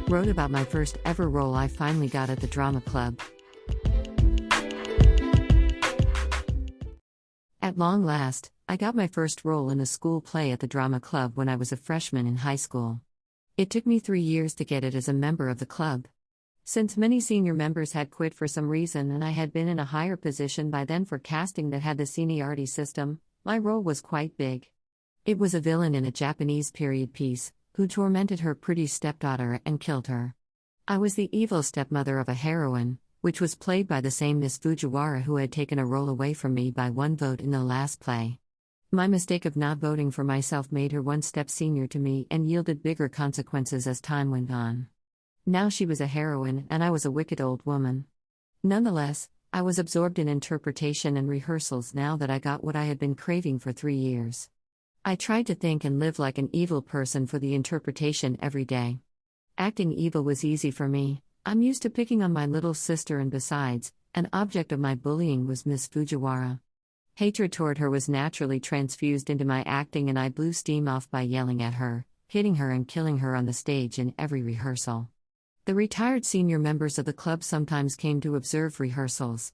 Wrote about my first ever role I finally got at the drama club. At long last, I got my first role in a school play at the drama club when I was a freshman in high school. It took me 3 years to get it as a member of the club. Since many senior members had quit for some reason and I had been in a higher position by then for casting that had the seniority system, my role was quite big. It was a villain in a Japanese period piece, who tormented her pretty stepdaughter and killed her. I was the evil stepmother of a heroine, which was played by the same Miss Fujiwara who had taken a role away from me by 1 vote in the last play. My mistake of not voting for myself made her 1 step senior to me and yielded bigger consequences as time went on. Now she was a heroine and I was a wicked old woman. Nonetheless, I was absorbed in interpretation and rehearsals now that I got what I had been craving for 3 years. I tried to think and live like an evil person for the interpretation every day. Acting evil was easy for me. I'm used to picking on my little sister, and besides, an object of my bullying was Miss Fujiwara. Hatred toward her was naturally transfused into my acting and I blew steam off by yelling at her, hitting her and killing her on the stage in every rehearsal. The retired senior members of the club sometimes came to observe rehearsals.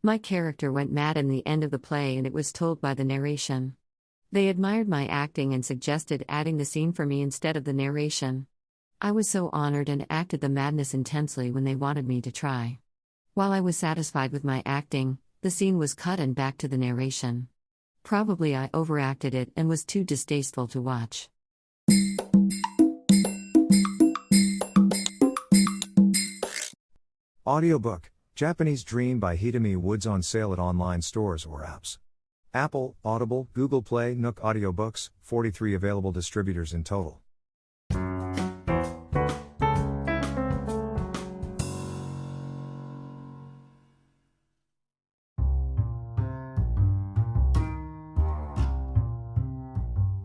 My character went mad in the end of the play and it was told by the narration. They admired my acting and suggested adding the scene for me instead of the narration. I was so honored and acted the madness intensely when they wanted me to try. While I was satisfied with my acting, the scene was cut and back to the narration. Probably I overacted it and was too distasteful to watch. Audiobook, Japanese Dream by Hidemi Woods on sale at online stores or apps. Apple, Audible, Google Play, Nook Audiobooks, 43 available distributors in total.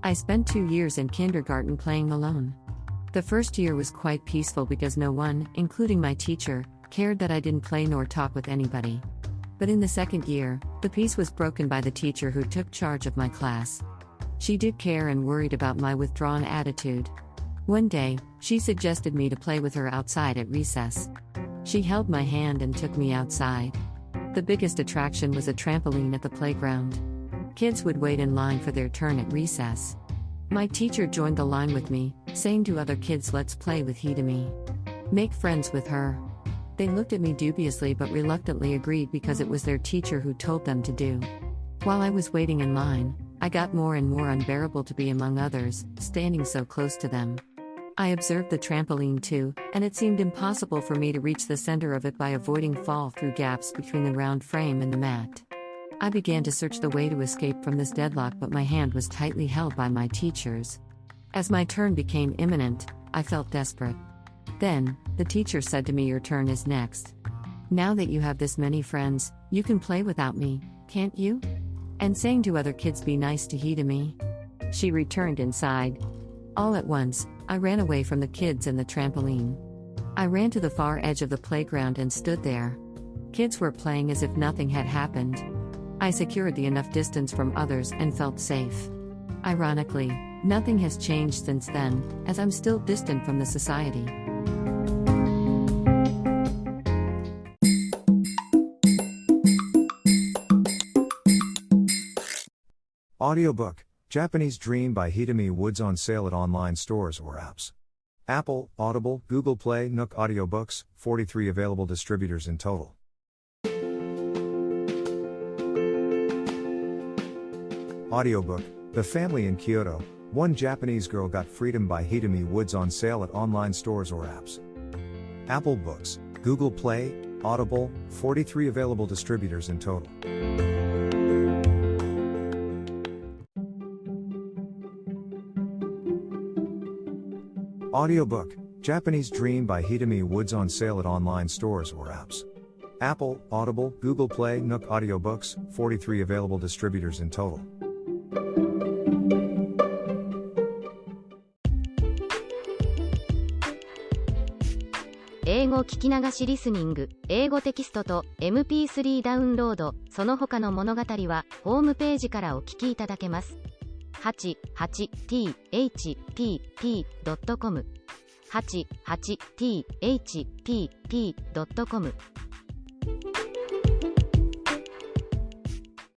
I spent 2 years in kindergarten playing alone. The first year was quite peaceful because no one, including my teacher, cared that I didn't play nor talk with anybody. But in the second year, the peace was broken by the teacher who took charge of my class. She did care and worried about my withdrawn attitude. One day, she suggested me to play with her outside at recess. She held my hand and took me outside. The biggest attraction was a trampoline at the playground. Kids would wait in line for their turn at recess. My teacher joined the line with me, saying to other kids, "Let's play with Hidemi. Make friends with her." They looked at me dubiously but reluctantly agreed because it was their teacher who told them to do. While I was waiting in line, I got more and more unbearable to be among others, standing so close to them. I observed the trampoline too, and it seemed impossible for me to reach the center of it by avoiding fall through gaps between the round frame and the mat. I began to search the way to escape from this deadlock, but my hand was tightly held by my teacher's. As my turn became imminent, I felt desperate. Then, the teacher said to me, "Your turn is next. Now that you have this many friends, you can play without me, can't you?" And saying to other kids, "Be nice to Hidemi." She returned inside. All at once, I ran away from the kids and the trampoline. I ran to the far edge of the playground and stood there. Kids were playing as if nothing had happened. I secured the enough distance from others and felt safe. Ironically, nothing has changed since then, as I'm still distant from the society. Audiobook, Japanese Dream by Hidemi Woods on sale at online stores or apps. Apple, Audible, Google Play, Nook Audiobooks, 43 available distributors in total. Audiobook, The Family in Kyoto, One Japanese Girl Got Freedom by Hidemi Woods on sale at online stores or apps. Apple Books, Google Play, Audible, 43 available distributors in total. Audiobook, Japanese Dream by Hidemi Woods on sale at online stores or apps. Apple, Audible, Google Play, Nook Audiobooks, 43 available distributors in total. 英語聞き流しリスニング、英語テキストと MP3 ダウンロード、その他の物語はホームページからお聞きいただけます。88thpp.com 88thpp.com